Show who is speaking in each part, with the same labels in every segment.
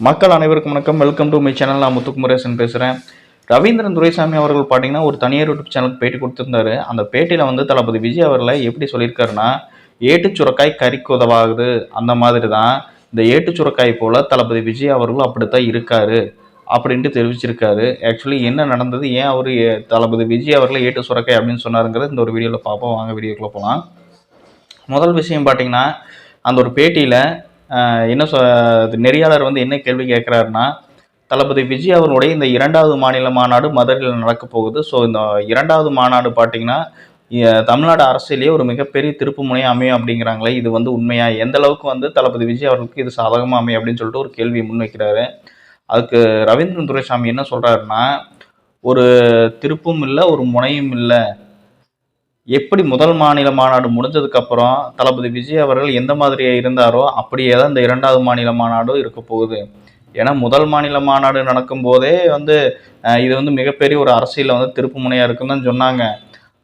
Speaker 1: மக்கள் அனைவருக்கும் வணக்கம். Welcome to my channel. நான் முத்துக்குமரேசன் பேசுகிறேன். ரவீந்திரன் துரைசாமி அவர்கள் பார்த்தீங்கன்னா ஒரு தனியார் யூடியூப் சேனலுக்கு பேட்டி கொடுத்துருந்தாரு. அந்த பேட்டியில் வந்து தளபதி விஜய் அவர்களை எப்படி சொல்லியிருக்காருன்னா, ஏட்டு சுரக்காய் கறிக்கு உதவாகுது, அந்த மாதிரி தான் இந்த ஏட்டு சுரக்காய் போல் தளபதி விஜய் அவர்களும் அப்படித்தான் இருக்காரு அப்படின்ட்டு தெரிவிச்சிருக்காரு. ஆக்சுவலி என்ன நடந்தது, ஏன் அவர் தளபதி விஜய் அவர்களை ஏட்டு சுரக்காய் அப்படின்னு சொன்னாருங்கிறது இந்த ஒரு வீடியோவில் பார்ப்போம். வாங்க வீடியோக்குள்ளே போகலாம். முதல் விஷயம் பார்த்தீங்கன்னா, அந்த ஒரு பேட்டியில் என்ன நெறியாளர் வந்து என்ன கேள்வி கேட்குறாருன்னா, தளபதி விஜய் அவர்களுடைய இந்த 2வது மாநில மாநாடு மதுரையில் நடக்க போகுது. ஸோ இந்த 2வது மாநாடு பார்த்தீங்கன்னா தமிழ்நாடு அரசியலேயே ஒரு மிகப்பெரிய திருப்பு முனையாக அமையும் அப்படிங்கிறாங்களே, இது வந்து உண்மையா? எந்த அளவுக்கு வந்து தளபதி விஜய் அவர்களுக்கு இது சாதகமாக அமையும் அப்படின்னு சொல்லிட்டு ஒரு கேள்வியை முன்வைக்கிறாரு. அதுக்கு ரவீந்திரன் துரைசாமி என்ன சொல்கிறாருன்னா, ஒரு திருப்பும் இல்லை, ஒரு முனையும் இல்லை. எப்படி முதல் மாநில மாநாடு முடிஞ்சதுக்கப்புறம் தளபதி விஜய் அவர்கள் எந்த மாதிரி இருந்தாரோ அப்படியே தான் இந்த 2வது மாநில மாநாடும் இருக்க போகுது. ஏன்னா முதல் மாநில மாநாடு நடக்கும் போதே வந்து இது வந்து மிகப்பெரிய ஒரு அரசியலில் வந்து திருப்பு முனையாக இருக்குன்னு தான் சொன்னாங்க.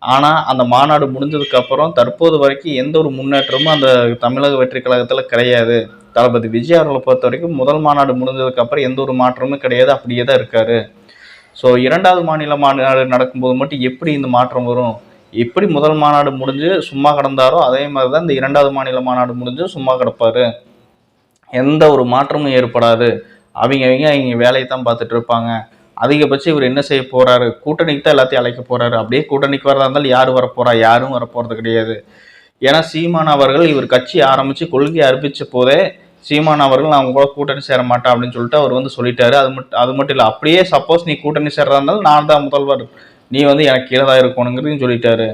Speaker 1: ஆனால் அந்த மாநாடு முடிஞ்சதுக்கப்புறம் தற்போது வரைக்கும் எந்த ஒரு முன்னேற்றமும் அந்த தமிழக வெற்றி கழகத்தில் கிடையாது. தளபதி விஜய் அவர்களை பொறுத்த வரைக்கும் முதல் மாநாடு முடிஞ்சதுக்கப்புறம் எந்த ஒரு மாற்றமும் கிடையாது, அப்படியே தான் இருக்காரு. ஸோ 2வது மாநில மாநாடு நடக்கும்போது மட்டும் எப்படி இந்த மாற்றம் வரும்? எப்படி முதல் மாநாடு முடிஞ்சு சும்மா கிடந்தாரோ அதே மாதிரி தான் இந்த 2வது மாநில மாநாடு முடிஞ்சு சும்மா கிடப்பாரு. எந்த ஒரு மாற்றமும் ஏற்படாது. அவங்க வேலையை தான் பார்த்துட்டு இருப்பாங்க. அதிகபட்சம் இவர் என்ன செய்ய போறாரு, கூட்டணிக்கு தான் எல்லாத்தையும் அழைக்க போறாரு. அப்படியே கூட்டணிக்கு வரதா இருந்தாலும் யார் வரப்போறா? யாரும் வரப்போறது கிடையாது. ஏன்னா சீமான் அவர்கள் இவர் கட்சி ஆரம்பிச்சு கொள்கையை அறிவிச்ச போதே சீமான் அவர்கள் நான் உங்களோட கூட்டணி சேர மாட்டேன் அப்படின்னு சொல்லிட்டு அவர் வந்து சொல்லிட்டாரு. அது மட்டும் இல்லை, அப்படியே சப்போஸ் நீ கூட்டணி சேர்றதா இருந்தாலும் நான் தான் முதல்வர், நீ வந்து எனக்கு கீழே தான் இருக்கணுங்கிறதையும் சொல்லிட்டாரு.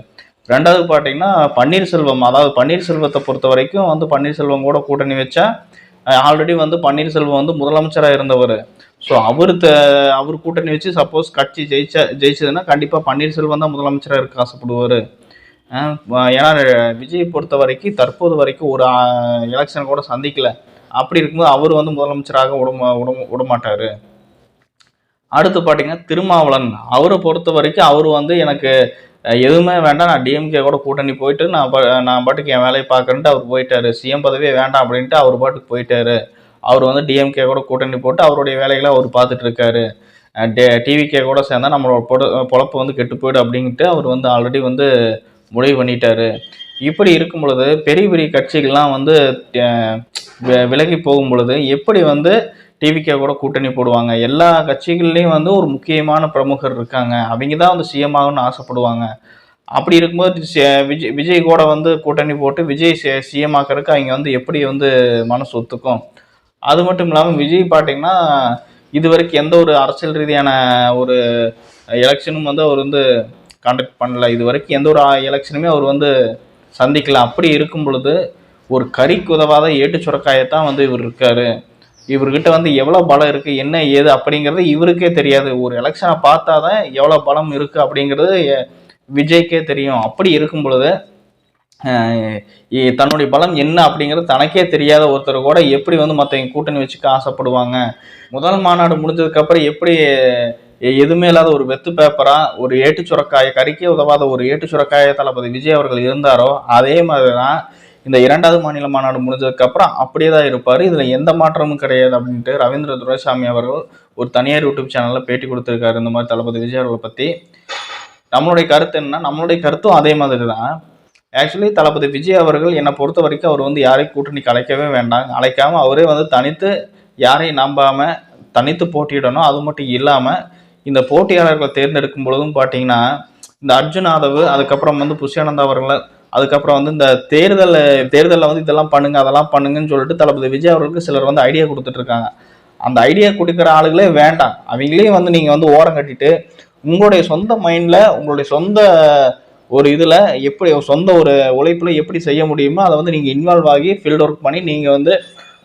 Speaker 1: 2வது பார்த்தீங்கன்னா பன்னீர்செல்வம், அதாவது பன்னீர்செல்வத்தை பொறுத்த வரைக்கும் வந்து பன்னீர்செல்வம் கூட கூட்டணி வச்சா ஆல்ரெடி வந்து பன்னீர்செல்வம் வந்து முதலமைச்சராக இருந்தவர். ஸோ அவர் கூட்டணி வச்சு சப்போஸ் கட்சி ஜெயிச்சதுன்னா கண்டிப்பாக பன்னீர்செல்வம் தான் முதலமைச்சராக இருக்க ஆசைப்படுவார். ஏன்னா விஜய் பொறுத்த வரைக்கும் தற்போது வரைக்கும் ஒரு எலெக்ஷன் கூட சந்திக்கல. அப்படி இருக்கும்போது அவர் வந்து முதலமைச்சராக விடமாட்டார். அடுத்து பார்த்தீங்கன்னா திருமாவளவன், அவரை பொறுத்த வரைக்கும் அவர் வந்து எனக்கு எதுவுமே வேண்டாம், நான் டிஎம்கே கூட கூட்டணி போயிட்டு நான் பாட்டுக்கு என் வேலையை பார்க்குறேன்ட்டு அவர் போயிட்டாரு. சிஎம் பதவியே வேண்டாம் அப்படின்ட்டு அவர் பாட்டுக்கு போயிட்டாரு. அவர் வந்து டிஎம்கே கூட கூட்டணி போட்டு அவருடைய வேலைகளை அவர் பார்த்துட்டு இருக்காரு. டிவிகே கூட சேர்ந்தா நம்மளோட பொழப்பு வந்து கெட்டு போயிடும் அப்படின்ட்டு அவர் வந்து ஆல்ரெடி வந்து முடிவு பண்ணிட்டாரு. இப்படி இருக்கும் பொழுது பெரிய பெரிய கட்சிகள்லாம் வந்து விலகி போகும் பொழுது எப்படி வந்து டிவிகே கூட கூட்டணி போடுவாங்க? எல்லா கட்சிகள்லேயும் வந்து ஒரு முக்கியமான பிரமுகர் இருக்காங்க, அவங்க தான் வந்து சிஎம் ஆகணும்னு ஆசைப்படுவாங்க. அப்படி இருக்கும்போது விஜய் கூட வந்து கூட்டணி போட்டு விஜய் சிஎம் ஆக்கிறதுக்கு அவங்க வந்து எப்படி வந்து மனசு ஒத்துக்கும்? அது மட்டும் இல்லாமல் விஜய் பார்த்தீங்கன்னா இது வரைக்கும் எந்த ஒரு அரசியல் ரீதியான ஒரு எலெக்ஷனும் வந்து அவர் வந்து கான்டக்ட் பண்ணல. இது வரைக்கும் எந்த ஒரு எலெக்ஷனுமே அவர் வந்து சந்திக்கல. அப்படி இருக்கும் பொழுது ஒரு கறிக்கு உதவாத ஏட்டு சுரக்காயத்தான் வந்து இவர் இருக்காரு. இவர்கிட்ட வந்து எவ்வளோ பலம் இருக்குது, என்ன ஏது அப்படிங்கிறது இவருக்கே தெரியாது. ஒரு எலெக்ஷனை பார்த்தா தான் எவ்வளோ பலம் இருக்குது அப்படிங்கிறது விஜய்க்கே தெரியும். அப்படி இருக்கும் பொழுது தன்னுடைய பலம் என்ன அப்படிங்கிறது தனக்கே தெரியாத ஒருத்தர் கூட எப்படி வந்து மற்றவங்க கூட்டணி வச்சுக்க ஆசைப்படுவாங்க? முதல் மாநாடு முடிஞ்சதுக்கப்புறம் எப்படி எதுவுமே இல்லாத ஒரு வெத்து பேப்பரா ஒரு ஏட்டு சுரக்காய, கறிக்கே உதவாத ஒரு ஏட்டு சுரக்காய தளபதி விஜய் அவர்கள் இருந்தாரோ அதே மாதிரி தான் இந்த 2வது மாநில மாநாடு முடிஞ்சதுக்கப்புறம் அப்படியே தான் இருப்பார். இதில் எந்த மாற்றமும் கிடையாது அப்படின்ட்டு ரவீந்திர துரைசாமி அவர்கள் ஒரு தனியார் யூடியூப் சேனலில் பேட்டி கொடுத்துருக்காரு. இந்த மாதிரி தளபதி விஜய் அவர்களை பற்றி நம்மளுடைய கருத்து என்னன்னா, நம்மளுடைய கருத்தும் அதே மாதிரி தான். ஆக்சுவலி தளபதி விஜய் அவர்கள் என்னை பொறுத்த வரைக்கும் அவர் வந்து யாரையும் கூட்டணிக்கு அழைக்கவே வேண்டாம். அழைக்காமல் அவரே வந்து தனித்து யாரையும் நம்பாமல் தனித்து போட்டியிடணும். அது மட்டும் இல்லாமல் இந்த போட்டியாளர்களை தேர்ந்தெடுக்கும் பொழுதும் பார்த்தீங்கன்னா இந்த அர்ஜுன் யாதவ், அதுக்கப்புறம் வந்து புஷ்யானந்தா அவர்களை, அதுக்கப்புறம் வந்து இந்த தேர்தலில் வந்து இதெல்லாம் பண்ணுங்க அதெல்லாம் பண்ணுங்கன்னு சொல்லிட்டு தளபதி விஜய் அவர்களுக்கு சிலர் வந்து ஐடியா கொடுத்துட்ருக்காங்க. அந்த ஐடியா கொடுக்குற ஆளுகளே வேண்டாம். அவங்களையும் வந்து நீங்கள் வந்து ஓரம் கட்டிட்டு உங்களுடைய சொந்த மைண்டில் உங்களுடைய சொந்த ஒரு இதில் எப்படி சொந்த ஒரு உழைப்பில் எப்படி செய்ய முடியுமோ அதை வந்து நீங்கள் இன்வால்வ் ஆகி ஃபீல்டு ஒர்க் பண்ணி நீங்கள் வந்து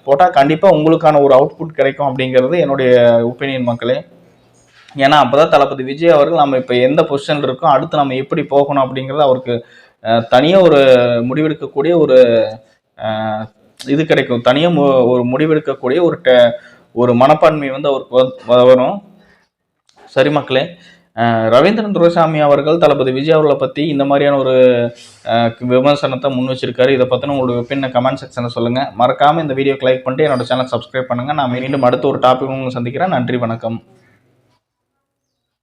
Speaker 1: போட்டால் கண்டிப்பாக உங்களுக்கான ஒரு அவுட்புட் கிடைக்கும் அப்படிங்கிறது என்னுடைய ஒப்பீனியன் மக்களே. ஏன்னா அப்போ தான் தளபதி விஜய் அவர்கள் நம்ம இப்போ எந்த பொசிஷனில் இருக்கோம், அடுத்து நம்ம எப்படி போகணும் அப்படிங்கிறது அவருக்கு தனியாக ஒரு முடிவெடுக்கக்கூடிய ஒரு இது கிடைக்கும். தனியாக ஒரு முடிவெடுக்கக்கூடிய ஒரு மனப்பான்மை வந்து அவருக்கு வரும். சரி மக்களே, ரவீந்திரன் துரைசாமி அவர்கள் தளபதி விஜய் அவர்களை பற்றி இந்த மாதிரியான ஒரு விமர்சனத்தை முன் வச்சிருக்காரு. இதை பற்றின உங்களுடைய ஒப்பீனியன் கமெண்ட் செக்ஷனில் சொல்லுங்கள். மறக்காமல் இந்த வீடியோக்கு லைக் பண்ணிட்டு என்னோட சேனல் சப்ஸ்கிரைப் பண்ணுங்கள். நான் மீண்டும் அடுத்த ஒரு டாபிக் உங்களுக்கு சந்திக்கிறேன். நன்றி, வணக்கம்.